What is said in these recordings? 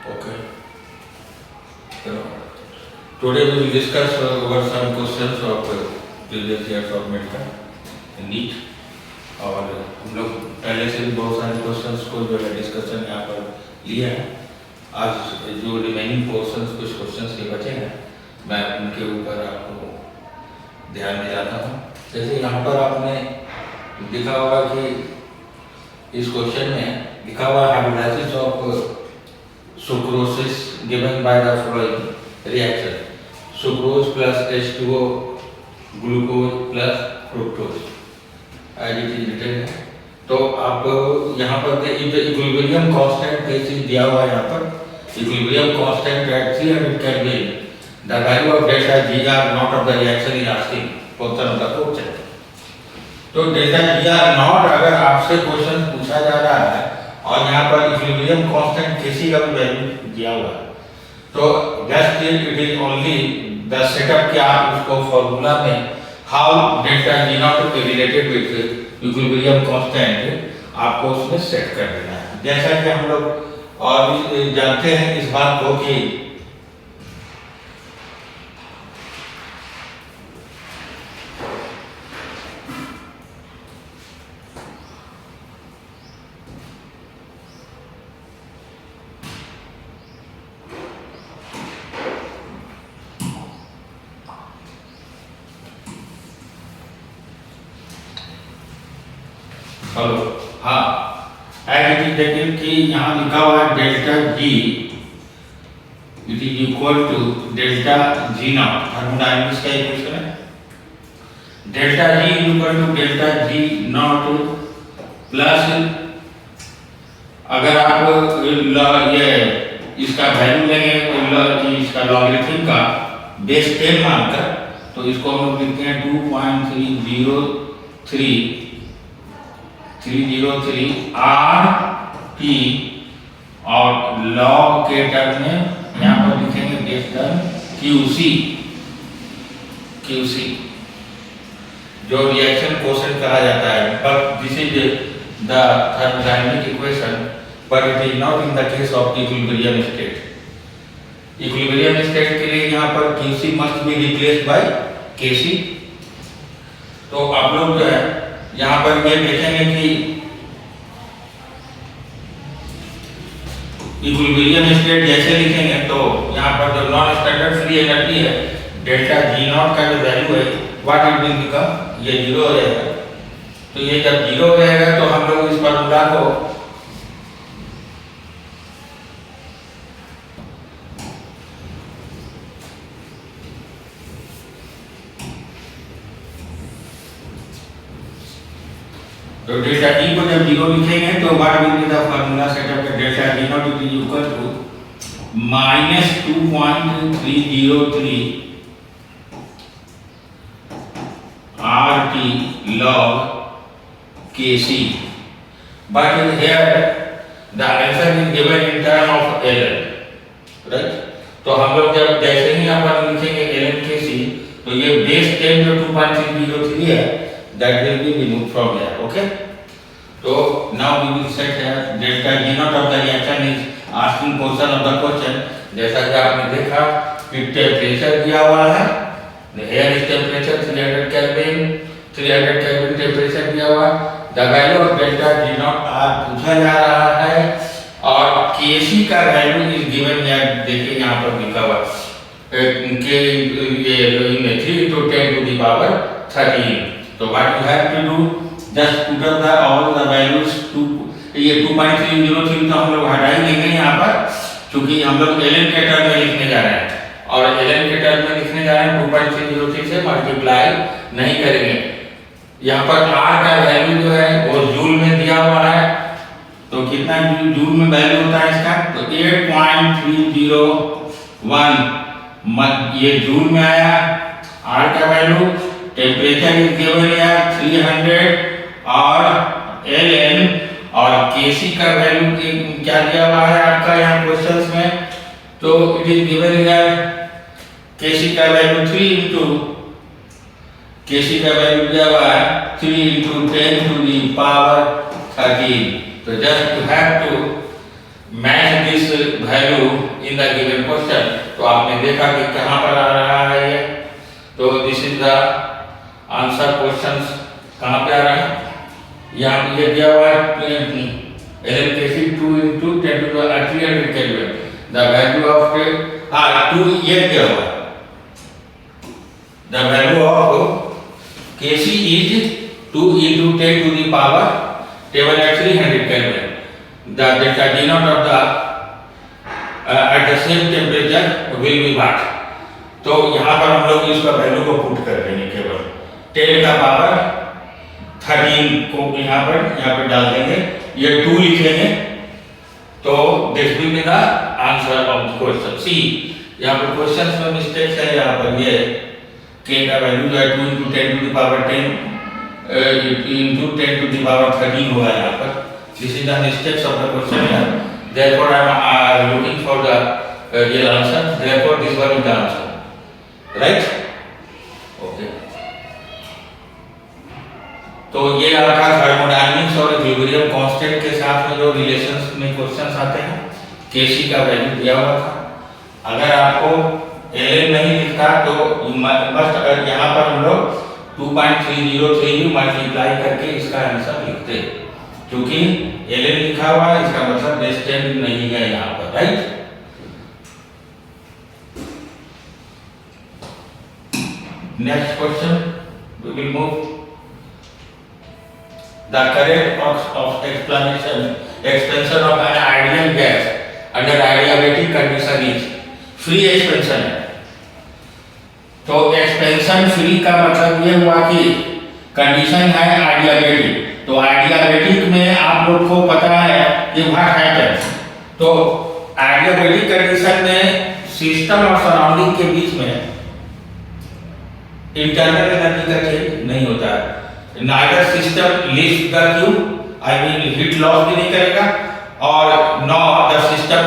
Okay. So, today we will discuss over some questions of previous years of medical NEET और हम लोग पहले से भी बहुत सारे क्वेश्चंस को जो है डिस्कशन यहाँ पर लिया है। आज जो रिमेनिंग पोर्शंस कुछ क्वेश्चंस के बचे हैं मैं उनके ऊपर आपको ध्यान दिलाता हूँ। जैसे यहाँ पर आपने दिखा होगा कि इस क्वेश्चन में लिखा हुआ hydrolysis of sucrosis given by the following reaction sucrose plus H2O glucose plus fructose as it is written है। तो आप यहाँ पर इक्विलिब्रियम कांस्टेंट केस दिया हुआ है। यहाँ पर equilibrium constant at 300 kelvin the value of delta G R naught of the reaction is asking question of the question. तो डेल्टा जी आर नॉट अगर आपसे क्वेश्चन पूछा जा रहा है और यहाँ पर इक्विलिब्रियम कांस्टेंट किसी का भी वैल्यू दिया हुआ है तो just it is only the setup कि आप उसको फॉर्मूला में how delta G not related with equilibrium constant आपको उसमें सेट कर देना है। जैसा कि हम लोग और भी जानते हैं इस बात को कि हेलो हाँ एज इट इज देखिए कि यहाँ लिखा हुआ है delta G it is equal to delta G naught thermodynamics का इक्वेशन है। Delta G equal to delta G naught plus अगर आप ये इसका वैल्यू लेंगे इसका लॉगरिथम का बेस 10 मानकर तो इसको हम लोग लिखते हैं 2.303 आर टी और लॉग के टर्म में यहाँ पर लिखेंगे डेल्टा क्यूसी जो रिएक्शन कोएफिशिएंट कहा जाता है। But this is the thermodynamic equation but it is not in the case of equilibrium state. Equilibrium state के लिए यहाँ पर QC must be replaced by KC. तो आप लोग जो है यहाँ पर ये देखेंगे कि इक्विलिब्रियम स्टेट जैसे लिखेंगे तो यहाँ पर जो नॉन स्टैंडर्ड फ्री एनर्जी है डेल्टा जी नॉट का जो वैल्यू है व्हाट इट विल बिकम ये 0 हो जाएगा। तो ये जब 0 हो जाएगा तो हम लोग इस फॉर्मूला को तो डेल्टा टी को जब 0 लिखेंगे तो what will be the formula setup का delta T naught is equal to -2.303 RT log Kc but here the answer is given in term of ln right। तो हम लोग जब जैसे ही यहाँ पर लिखेंगे ln Kc तो ये बेस 10 जो 2.303 है that will be removed from here okay। So now we will set here delta G naught of the reaction is asking portion of the question। जैसा कि आपने देखा कि टेम्परेचर दिया हुआ है here is temperature 300 Kelvin temperature दिया हुआ the value of delta G naught पूछा जा रहा है और Kc का वैल्यू is given here। देखिए यहाँ पर लिखा हुआ के ये 3 into 10 to the power 13। तो what you have to do just put up the all the values to ये 2.303 तो हम लोग हटा ही देंगे यहाँ पर क्योंकि हम लोग ln के टर्म में लिखने जा रहे हैं और ln के टर्म में लिखने जा रहे हैं 2.303 से मल्टीप्लाई नहीं करेंगे। यहाँ पर r का वैल्यू जो है वो जूल में दिया हुआ है तो कितना जूल में वैल्यू होता है इसका तो 8.301 ये जूल में आया r का value. Temperature is given here 300 और ln और Kc का वैल्यू क्या दिया हुआ है आपका यहाँ क्वेश्चंस में तो it is given here Kc का वैल्यू 3 into Kc का वैल्यू दिया हुआ है 3 into 10 to the power 13। तो just you have to match this value in the given question. तो आपने देखा कि कहाँ पर आ रहा है ये, तो this is the answer questions. कहाँ पे आ रहा है, यहाँ पे ये दिया हुआ है LLKC 2 into 10 to the 300 Kelvin, the value of 2 ये दिया हुआ है, the value of Kc is 2 into 10 to the power 7 at 300 Kelvin, the delta G naught of the at the same temperature will be what। तो यहाँ पर हम लोग इसका वैल्यू को पुट कर देंगे, केवल 10 का पावर 13 को यहाँ पर डाल देंगे, ये 2 लिखेंगे, तो this will be the answer of the question. See यहाँ पर क्वेश्चन में मिस्टेक है, यहाँ पर ये k का वैल्यू जो है 2 into 10 to the power 10 into 10 to the power 13 होगा यहाँ पर। This is the mistakes of the question here, therefore I am looking for the real answer, therefore this one is the answer, right? Okay, तो ये आपका thermodynamics और equilibrium constant के साथ में जो रिलेशंस में क्वेश्चंस आते हैं, Kc का वैल्यू दिया हुआ था। अगर आपको Ln नहीं लिखता तो बस यहाँ पर हम लोग 2.3032 मल्टीप्लाई करके इसका आंसर लिखते, क्योंकि Ln लिखा हुआ है, इसका मतलब लेस देन नहीं है यहाँ पर, right? Next question we will move. The correct of expansion of an ideal gas under adiabatic condition is free expansion है। तो एक्सपेंशन फ्री का मतलब ये हुआ कि कंडीशन है adiabatic, तो adiabatic में आप लोग को पता है कि व्हाट हैपेंस। तो adiabatic कंडीशन में सिस्टम और सराउंडिंग के बीच में इंटरनल एनर्जी का चेंज नहीं होता है। Neither system leaves the Q, I mean heat loss भी नहीं करेगा, और nor the system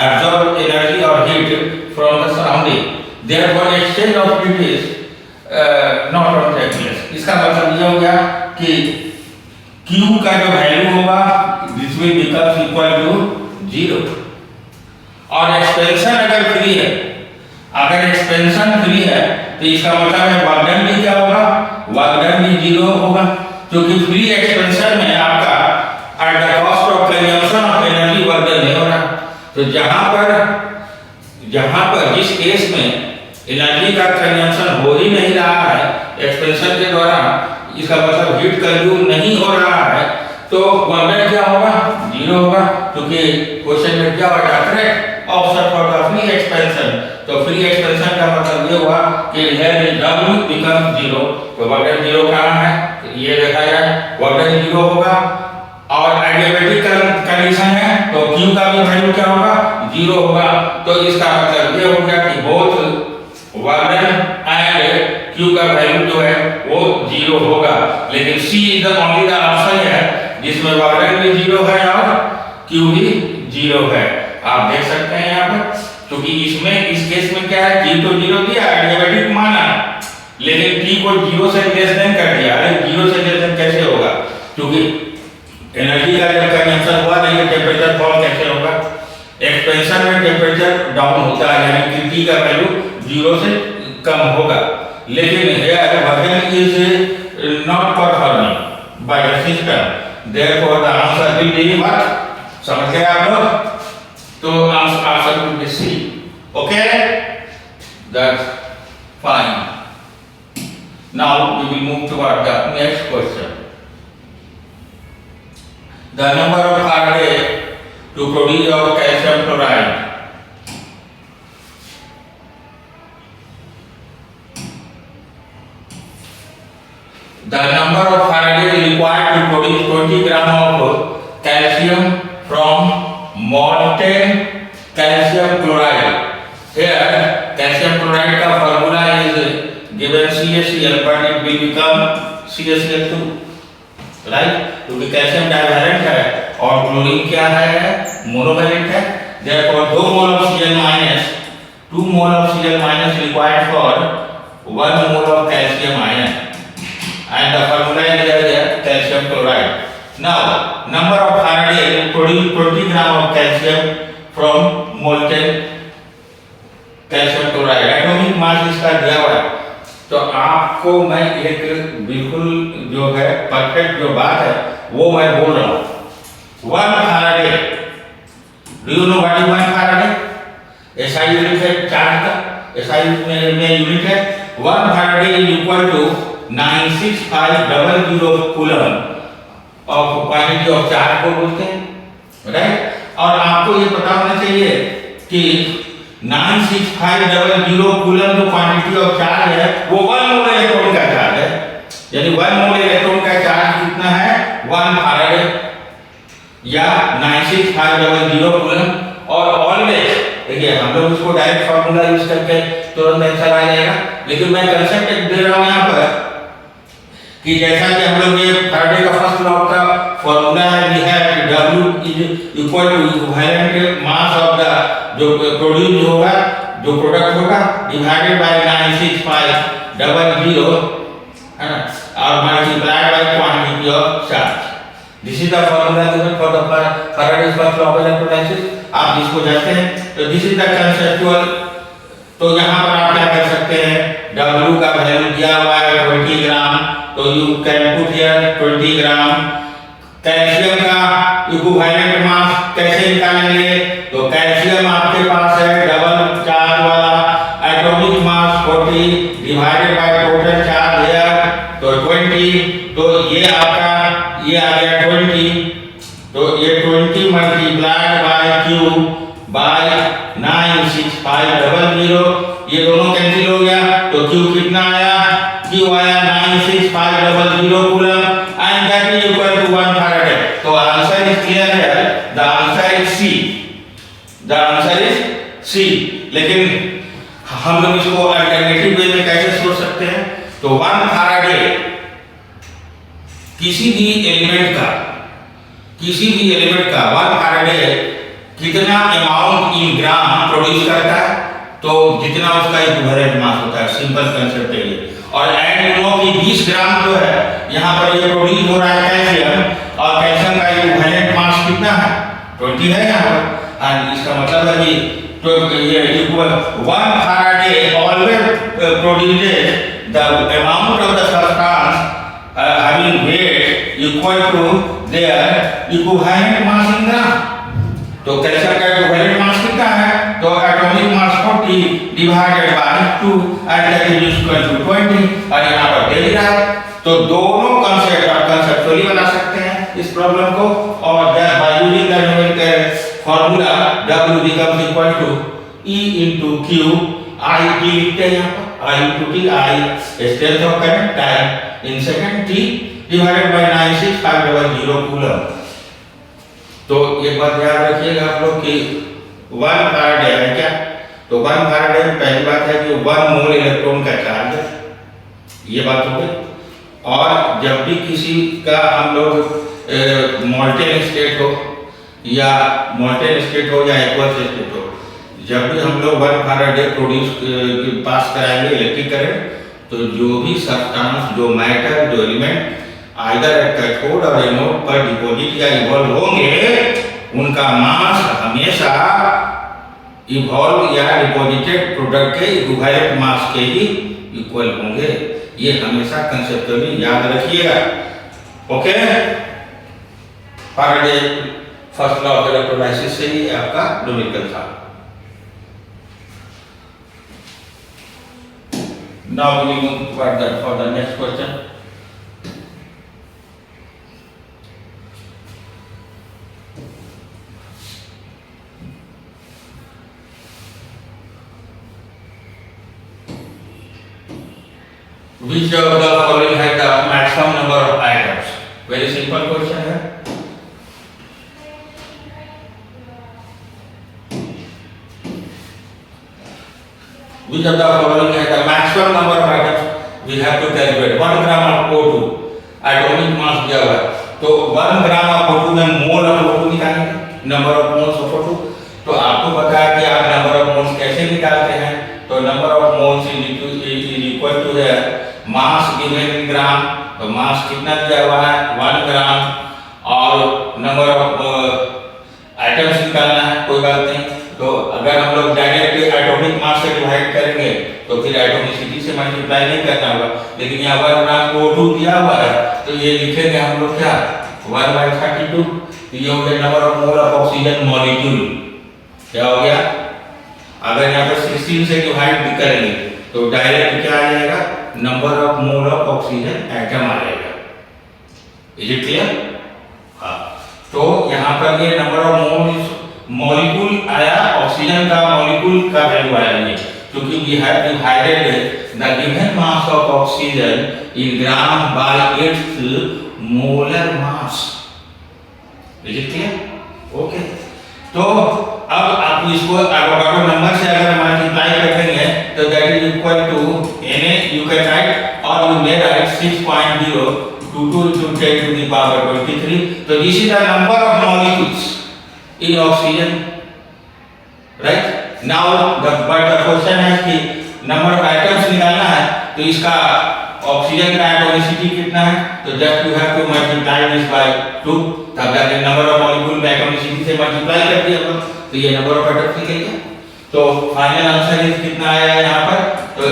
absorb energy or heat from the surrounding, therefore exchange of heat is not from place। इसका मतलब ये हो गया कि Q का जो वैल्यू होगा this will becomes equal to 0। और एक्सपेंशन अगर फ्री है, अगर एक्सपेंशन फ्री है तो इसका मतलब है वर्क डन भी क्या होगा, वर्क डन भी 0 होगा, क्योंकि फ्री एक्सपेंशन में आपका at the cost of consumption of energy work done नहीं हो रहा। तो जहां पर जिस केस में एनर्जी का कंजम्पशन हो ही नहीं रहा है एक्सपेंशन के द्वारा, इसका मतलब हीट कंज्यूम नहीं हो रहा है, तो वर्क डन क्या होगा, 0 होगा, क्योंकि क्वेश्चन में क्या होगा, correct option for the free expansion. तो फ्री एक्सपेंशन का मतलब ये हुआ कि हियर इज W बिकम 0, तो वर्क डन 0 कहां है, तो ये देखा जाए वर्क डन 0 होगा, और एडियाबेटिक कंडीशन है तो Q का भी वैल्यू क्या होगा, 0 होगा। तो इसका मतलब ये हो गया कि both work done and Q का वैल्यू जो है वो 0 होगा, लेकिन C is the only the option है जिसमें वर्क डन भी 0 है और Q भी 0 है। आप देख सकते हैं यहाँ पर, क्योंकि इसमें इस केस में क्या है, T तो 0 दिया, एडियाबेटिक माना, लेकिन T को 0 से लेस देन कर दिया। अरे 0 से लेस देन कैसे होगा, क्योंकि एनर्जी का जब कंजम्पशन हुआ नहीं तो टेम्परेचर फॉल कैसे होगा, एक्सपेंशन में टेम्परेचर डाउन होता है, यानी कि T का वैल्यू 0 से कम होगा, लेकिन here work done is not performing by the system, therefore the answer will be what, समझ गए आप लोग? तो answer will be C. Okay, that's fine. Now we will move toward the next question. The number of Faraday to produce your calcium chloride, the number of Faraday required to produce 20 gram of calcium from molten calcium chloride। Here calcium chloride का formula is given CaCl, but it will become CaCl2, right? क्योंकि calcium divalent है और chlorine क्या है, monovalent है, therefore 2 mole of Cl minus 2 mole of Cl minus required for 1 mole of calcium ion, and the formula is there calcium chloride। Now number of Faraday produce 20 gram of calcium from molten calcium chloride, atomic mass इसका दिया हुआ है। तो आपको मैं एक बिल्कुल जो है परफेक्ट जो बात है वो मैं बोल रहा हूँ। 1 Faraday, do you know what is 1 Faraday? SI unit है चार्ज का, एसआई में यूनिट है। 1 Faraday is equal to 96500 coulomb of quantity of charge को बोलते हैं, राइट। और आपको ये पता होना चाहिए कि 96500 कूलम जो क्वांटिटी ऑफ चार्ज है वो 1 मोल इलेक्ट्रॉन का चार्ज है, यानी 1 मोल इलेक्ट्रॉन का चार्ज कितना है 1 फैराडे या 96500 कूलम। और ऑलवेज देखिए हम लोग इसको डायरेक्ट फार्मूला यूज करके तुरंत आंसर आ जाएगा, लेकिन मैं कंसेप्ट दे रहा हूं यहां पर कि जैसा कि हम लोग ये फैराडे का फर्स्ट लॉ का फार्मूला है, we have W is equal to equivalent mass of the जो प्रोड्यूस होगा, जो प्रोडक्ट होगा डिवाइडेड बाय 96500 है ना, और multiplied by quantity of charge. This is the formula given for the Faraday's first law of electrolysis. आप इसको जानते हैं, तो दिस इज द कंसेप्चुअल। तो यहाँ पर आप क्या कर सकते हैं, W का वैल्यू दिया हुआ है 20 ग्राम, तो you can put here 20 gram. Calcium का इक्विवेलेंट मास कैसे निकालेंगे, तो कैल्शियम आपके पास है डबल चार्ज वाला, atomic mass 40 divided by total charge है तो 20, तो ये आपका ये आ गया 20, तो ये 20 मल्टीप्लाइड बाय Q बाय 96500, ये दोनों कैंसिल हो गया, तो Q कितना आया, Q आया 96500 coulomb and that is equal to 1 Faraday. तो आंसर इज क्लियर है, the answer is C, the answer is C. लेकिन हम लोग इसको अल्टरनेटिव वे में कैसे सोच सकते हैं, तो 1 फैराडे किसी भी एलिमेंट का 1 फैराडे कितना अमाउंट इन ग्राम प्रोड्यूस करता है, तो जितना उसका इक्विवेलेंट मास होता है, सिंपल कंसेप्ट है ये। और एंड यू नो कि 20 ग्राम जो है यहाँ पर ये प्रोड्यूस हो रहा है कैल्शियम, और कैल्शियम का इक्विवेलेंट मास कितना है 20 है यहाँ पर, और इसका मतलब है कि तो ये 1 Faraday always produces the amount of the substance having weight equal to their equivalent mass in gram। तो कैल्शियम का इक्विवेलेंट मास कितना है, तो atomic mass 40 divided by 2 and that is equal to 20, और यहाँ पर दे दिया है। तो दोनों कांसेप्ट आप कंसेप्चुअली बना सकते हैं इस प्रॉब्लम को, और by using the numerical formula W becomes equal to E into Q, I T लिखते हैं यहाँ पर, I into T, I strength of current, time in second, T divided by 96500 coulomb. तो एक बात याद रखिएगा आप लोग कि 1 फैराडे है क्या, तो 1 फैराडे पहली बात है कि 1 मोल इलेक्ट्रॉन का चार्ज है, ये बात हो गई। और जब भी किसी का हम लोग मोल्टेन स्टेट हो या एक्वस स्टेट हो, जब भी हम लोग 1 फैराडे प्रोड्यूस पास कराएंगे इलेक्ट्रिक करंट, तो जो भी सब्सटेंस, जो मैटर, जो एलिमेंट आइदर एट कैथोड और एनोड पर डिपॉजिट या इवॉल्व होंगे, उनका मास हमेशा इवॉल्व या डिपॉजिटेड प्रोडक्ट के इक्विवेलेंट मास के ही इक्वल होंगे। ये हमेशा कंसेप्चुअली याद रखिएगा, okay. Faraday first law of electrolysis से ही आपका न्यूमेरिकल था। Now we move for the next question. Which of the following has the maximum number of atoms? Very simple question है। Which of the following has the maximum number of atoms? We have to calculate 1 gram of O2 atomic mass दिया हुआ है, तो 1 gram of O2 में mole of O2 निकालेंगे, number of moles of O2। तो आपको पता है कि आप नंबर ऑफ मोल्स कैसे निकालते हैं, तो number of moles is equal to है मास गिवन इन ग्राम, तो मास कितना दिया हुआ है 1 ग्राम, और नंबर ऑफ एटम्स निकालना है, कोई बात नहीं, तो फिर एटॉमिसिटी से मल्टीप्लाई नहीं करना होगा, लेकिन यहाँ 1 ग्राम को O2 दिया हुआ है तो ये लिखेंगे हम लोग क्या 1/32। तो ये हो गया number of mole of oxygen molecule. क्या हो गया? अगर यहाँ पर 16 से डिवाइड भी करेंगे तो डायरेक्ट क्या आ जाएगा? Number of mole of oxygen atom आ जाएगा। Is it clear? हाँ, तो यहाँ पर ये नंबर ऑफ मॉलिक्यूल आया, ऑक्सीजन का मॉलिक्यूल का वैल्यू आया ये, क्योंकि we have divided the given mass of oxygen in gram by its molar mass. Is it clear? Okay, तो अब आप इसको एवोगाड्रो नंबर से अगर मल्टीप्लाई करेंगे तो that is equal to Na, you can write और you may write 6.022 into 10 to the power 23. So this is the number of molecules in oxygen, right? Now the question है कि number of atoms निकालना है, तो इसका oxygen का atomicity कितना है? तो just you have to multiply this by 2, तब जाके नंबर ऑफ मॉलिक्यूल में एटॉमिसिटी से मल्टीप्लाई कर दिया तो ये नंबर ऑफ एटम्स निकल गया। तो फाइनल आंसर इज कितना आया यहाँ पर? तो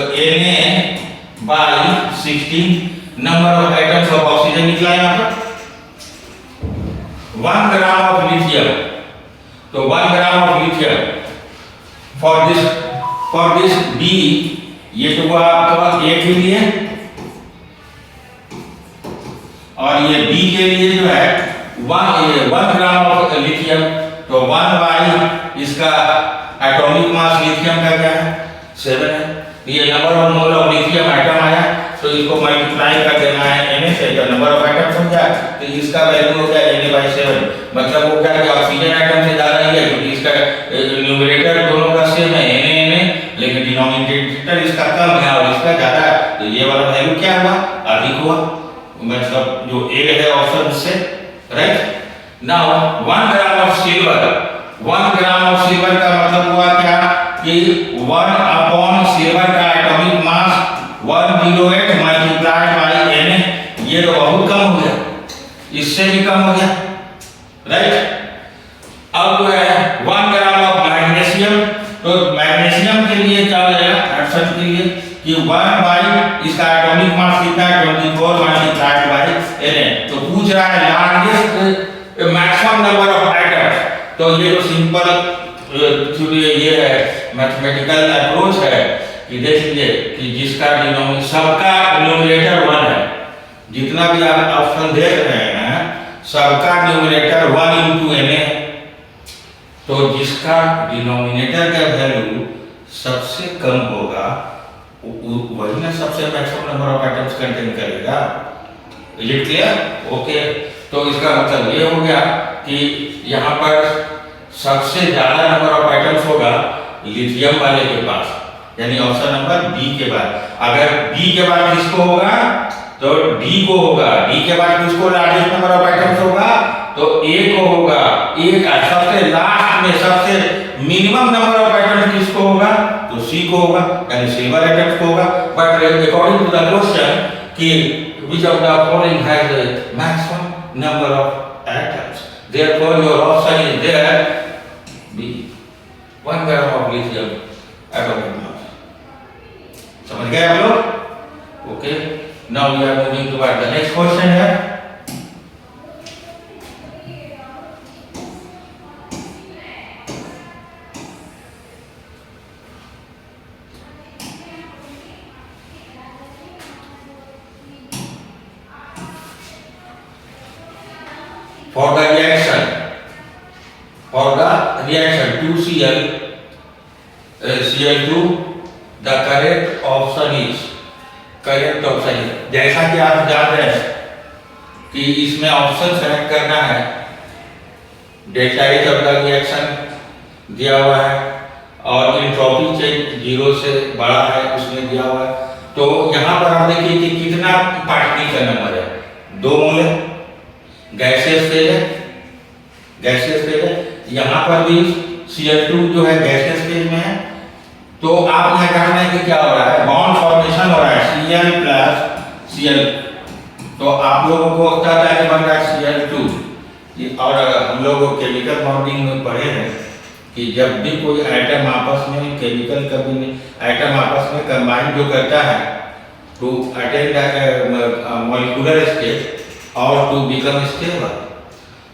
Na/16 number of atoms of oxygen निकला यहाँ पर 1 ग्राम ऑफ लिथियम। तो 1 gram of lithium for this B, ये तो आपका A के लिए और ये B के लिए जो है 1 ग्राम ऑफ लिथियम, तो 1 इसका एटॉमिक मास लिथियम का क्या है? 7 है। ये number of mole of lithium atom आया, तो इसको मल्टीप्लाई कर देना है Na से, तो नंबर ऑफ एटम्स हो गया, तो इसका वैल्यू हो गया Na/7। मतलब वो क्या है? ऑक्सीजन एटम से ज्यादा ही है, क्योंकि इसका न्यूमरेटर दोनों का सेम है Na, लेकिन डिनोमिनेटर इसका कम है और इसका ज्यादा है, तो ये वाला वैल्यू क्या हुआ? अधिक हुआ, मतलब जो A है ऑप्शन से, right? Now 1 gram of silver, 1 gram of silver का मतलब हुआ क्या कि 1 अपॉन सिल्वर का atomic mass 108 multiplied by Na, ये तो बहुत कम हो गया, इससे भी कम हो गया, राइट? अब है 1 ग्राम ऑफ मैग्नीशियम, तो मैग्नीशियम के लिए क्या हो जाएगा? एडशन के लिए कि 1 बाय इसका एटॉमिक मास कितना है? 24 मल्टीप्लाइड बाय Na। तो पूछ रहा है largest maximum number of atoms, तो ये तो सिंपल ये है मैथमेटिकल अप्रोच है कि देख लीजिए कि जिसका सबका न्यूमरेटर 1 है, जितना भी आप ऑप्शन देख रहे हैं सबका न्यूमरेटर 1 into Na, तो जिसका डिनोमिनेटर का वैल्यू सबसे कम होगा वही ना सबसे maximum number of atoms contain करेगा। Is it clear? ओके, तो इसका मतलब ये हो गया कि यहाँ पर सबसे ज्यादा नंबर ऑफ एटम्स होगा लिथियम वाले के पास, यानी ऑप्शन नंबर बी के बाद। अगर बी के बाद किसको होगा? तो डी को होगा। डी के बाद किसको लार्जेस्ट नंबर ऑफ एटम्स होगा? तो ए को होगा। ए का सबसे लास्ट में सबसे मिनिमम नंबर ऑफ एटम्स किसको होगा? तो सी को होगा, यानी सिल्वर एटम्स को होगा। But according to the question कि which of the following has the maximum number of atoms, therefore your option is there B, 1 gram of lithium atomic mass। समझ गए आप लोग? Okay, now we are moving toward the next question है। For the reaction 2Cl Cl2, the correct option is जैसा कि आप जान रहे हैं कि इसमें ऑप्शन सेलेक्ट करना है, delta H of the reaction दिया हुआ है और एंट्रोपी चेंज 0 से बड़ा है उसमें दिया हुआ है। तो यहाँ पर आप देखिए कि कितना पार्टिकल का नंबर है? 2 मोल है, गैसियस फेज है, गैसियस फेज है। यहाँ पर भी Cl2 जो है गैसियस फेज में है। तो आप यहाँ जानना है कि क्या हो रहा है? बॉन्ड फॉर्मेशन हो रहा है Cl प्लस Cl। तो आप लोगों को क्या जाके बन रहा है Cl2, और हम लोग केमिकल बॉन्डिंग में पढ़े हैं कि जब भी कोई एटम आपस में केमिकल कभी एटम आपस में कंबाइन जो करता है टू अटेन मॉलिक्यूलर स्टेट और टू बिकम स्टेबल,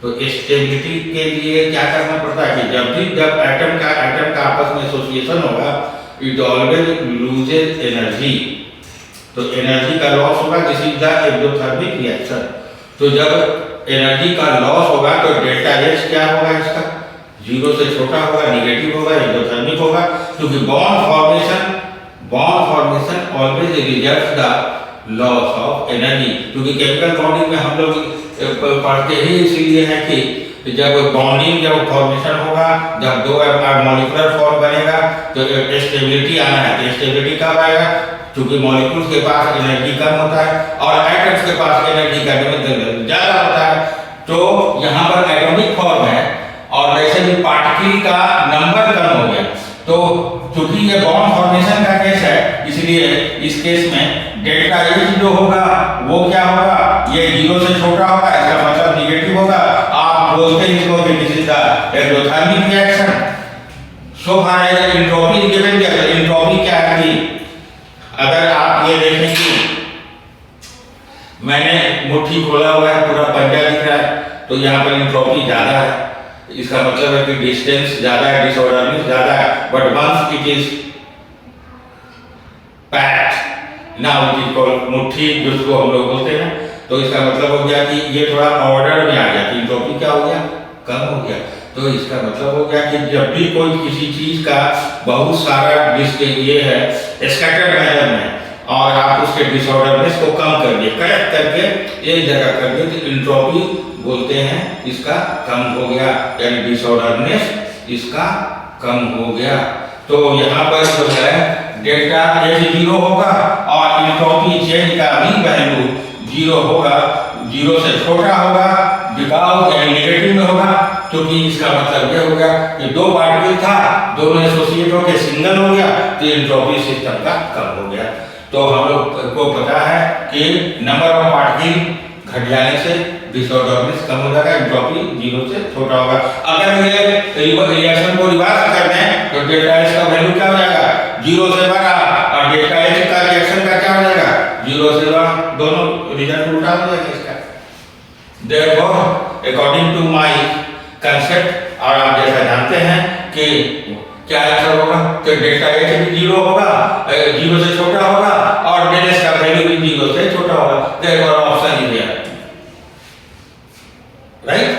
तो स्टेबिलिटी के लिए क्या करना पड़ता है कि जब एटम का आपस में एसोसिएशन होगा, इट ऑलवेज लूजेज एनर्जी, तो एनर्जी का लॉस होगा, this is the exothermic reaction. तो जब एनर्जी का लॉस होगा तो डेल्टा एच क्या होगा, इसका जीरो से छोटा होगा, निगेटिव होगा, एक्सोथर्मिक होगा, क्योंकि bond formation always results the loss of energy. क्योंकि केमिकल बॉन्डिंग में हम लोग पढ़ते ही इसीलिए है कि जब बॉन्डिंग जब फॉर्मेशन होगा, जब दो मॉलिक्यूलर फॉर्म बनेगा तो स्टेबिलिटी आना है। तो स्टेबिलिटी कब आएगा, क्योंकि मॉलिक्यूल्स के पास एनर्जी कम होता है और एटम्स के पास एनर्जी का ज़्यादा होता है। तो यहाँ पर एटॉमिक फॉर्म है और वैसे भी पार्टिकल का नंबर कम हो गया। तो क्योंकि ये बॉन्ड फॉर्मेशन का केस है, इसलिए इस केस में डेल्टा एच जो होगा वो क्या होगा, ये जीरो से छोटा होगा, इसका मतलब निगेटिव होगा। आप बोलते हैं इसको कि this is the exothermic reaction. So far as entropy given, entropy क्या है कि अगर आप ये देखें कि मैंने मुट्ठी खोला हुआ है, पूरा पंजा दिख रहा है, तो यहाँ पर एंट्रोपी ज्यादा है, इसका मतलब है कि डिस्टेंस ज्यादा है, डिसऑर्डरनेस ज्यादा है। But once it is packed, now it is called मुट्ठी, जिसको हम लोग बोलते हैं, तो इसका मतलब हो गया कि ये थोड़ा ऑर्डर में आ गया, एंट्रोपी क्या हो गया, कम हो गया। तो इसका मतलब हो गया कि जब भी कोई किसी चीज का बहुत सारा ये है स्कैटर्ड मैनर में और आप उसके डिसऑर्डरनेस को कम कर दिए, कलेक्ट करके एक जगह कर दिए, तो एंट्रोपी बोलते हैं इसका कम हो गया, यानी डिसऑर्डरनेस इसका कम हो गया। तो यहाँ पर जो है डेल्टा एच जीरो होगा और एंट्रोपी चेंज का भी वैल्यू जीरो होगा, जीरो से छोटा होगा, बिकाऊ यानी नेगेटिव में होगा। क्योंकि इसका मतलब यह हो गया कि दो पार्टिकल था, दोनों एसोसिएट होकर सिंगल हो गया, तो एंट्रोपी सिस्टम का कम हो गया। तो हम लोग को पता है कि नंबर ऑफ पार्टिकल घट जाने से डिसऑर्डरनेस कम हो जाएगा, एंट्रोपी जीरो से छोटा होगा। अगर ये रिएक्शन को रिवर्स कर दें तो डेल्टा एच का वैल्यू क्या हो जाएगा, जीरो से बड़ा, और डेल्टा एच का रिएक्शन का क्या हो जाएगा, जीरो से बड़ा, दोनों रिजल्ट उल्टा हो जाएगा इसका। Therefore, according to my concept, और आप जैसा जानते हैं कि क्या आंसर होगा, तो डेल्टा एच भी जीरो होगा, जीरो से छोटा होगा, और डेल एच का वैल्यू भी जीरो से छोटा होगा। Therefore, option is here, right?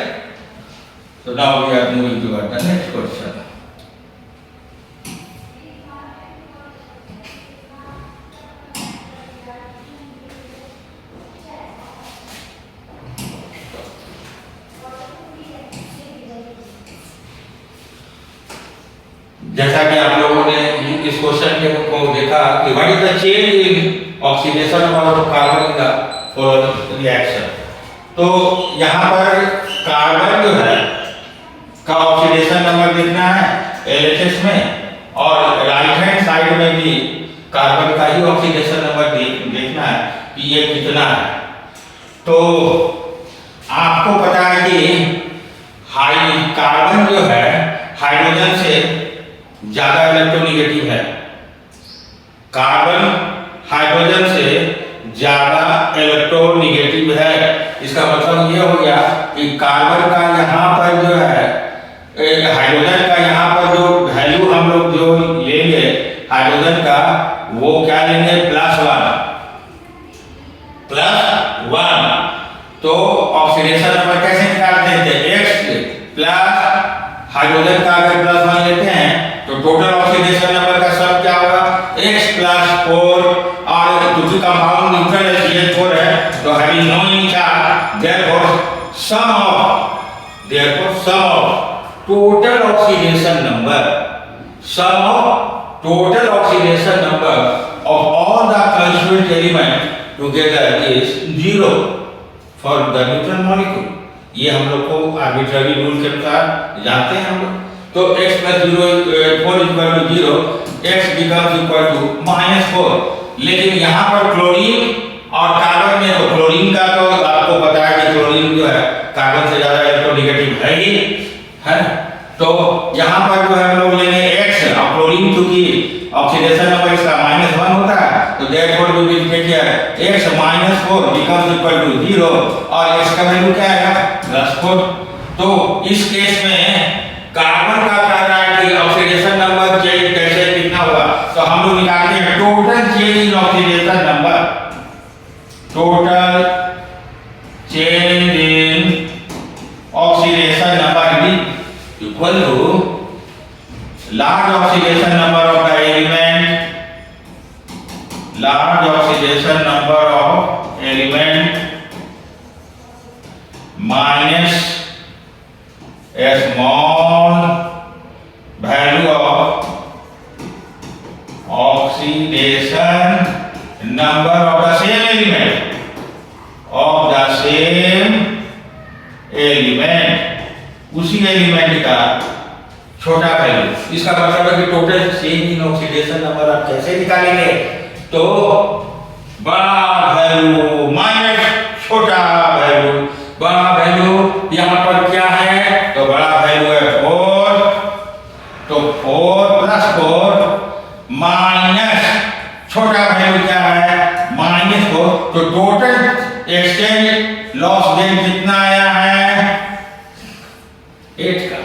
So now we are moving to the next question. जैसा कि आप लोगों ने इस क्वेश्चन को देखा कि what is the change in oxidation of carbon in the following reaction. तो यहाँ पर कार्बन जो है का ऑक्सीडेशन नंबर देखना है एलएचएस में, और राइट हैंड साइड में भी कार्बन का ही ऑक्सीडेशन नंबर देखना है कि ये कितना है। तो आपको पता है कि कार्बन जो है हाइड्रोजन से ज्यादा इलेक्ट्रोनेगेटिव है, कार्बन हाइड्रोजन से ज्यादा इलेक्ट्रोनेगेटिव है। इसका मतलब ये हो गया कि कार्बन का यहाँ पर जो है, हाइड्रोजन का यहाँ पर जो वैल्यू हम लोग जो लेंगे हाइड्रोजन का, वो क्या लेंगे, +1। तो ऑक्सीडेशन नंबर कैसे निकालते हैं, x प्लस हाइड्रोजन का अगर +1 लेते हैं तो टोटल ऑक्सीडेशन नंबर का सब क्या होगा, x + 4, और क्योंकि कंपाउंड न्यूट्रल है CH4 है, तो having no in charge, therefore sum of total oxidation number, sum of total oxidation number of all the constituent element together is 0 for the neutral molecule। ये हम लोग को आर्बिट्ररी रूल के अनुसार जानते हैं हम लोग। तो x + 0 4 = 0, x becomes -4। लेकिन यहाँ पर क्लोरीन और कार्बन में, तो क्लोरीन का तो आपको पता है कि क्लोरीन जो है कार्बन से ज्यादा इलेक्ट्रोनेगेटिव है ही है, तो यहाँ पर जो है हम लोग लेंगे x। अब क्लोरीन चूंकि ऑक्सीडेशन नंबर इसका -1 होता है, तो therefore we will take x -4 becomes equal to 0 और x का वैल्यू क्या आएगा +4। तो इस केस में कार्बन का कह रहा है कि ऑक्सीडेशन नंबर चेंज कैसे कितना हुआ, तो हम लोग निकालते हैं total change in oxidation number. Total change in oxidation number equal to large oxidation number of the element, large oxidation number of element minus a small value of oxidation number of the same element, of the same element, उसी element का छोटा value. इसका मतलब है कि total change in oxidation number आप कैसे निकालेंगे, तो बड़ा वैल्यू माइनस छोटा वैल्यू। बड़ा वैल्यू यहाँ पर क्या है, तो बड़ा वैल्यू है 4, तो 4 + 4 माइनस छोटा वैल्यू क्या है -4, तो टोटल एक्सचेंज लॉस गेन कितना आया है 8 का।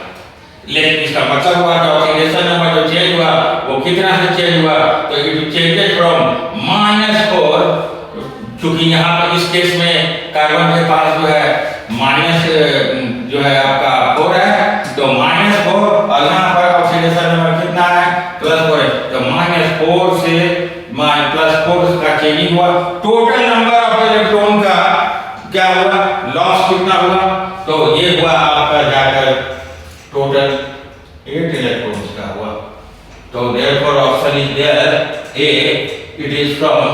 लेकिन इसका मतलब हुआ कि ऑक्सीडेशन नंबर जो चेंज हुआ वो कितना से चेंज हुआ, तो इट चेंजेस फ्रॉम -4, क्योंकि यहाँ पर इस केस में कार्बन के पास जो है माइनस जो है आपका 4 है, तो -4 और यहाँ पर ऑक्सीडेशन नंबर कितना है +4 है, तो -4 से +4 का चेंजिंग हुआ। टोटल नंबर ऑफ इलेक्ट्रॉन का क्या हुआ लॉस कितना हुआ, तो ये हुआ आपका जाकर टोटल 8 इलेक्ट्रॉन्स का हुआ। तो therefore option is there A, it is from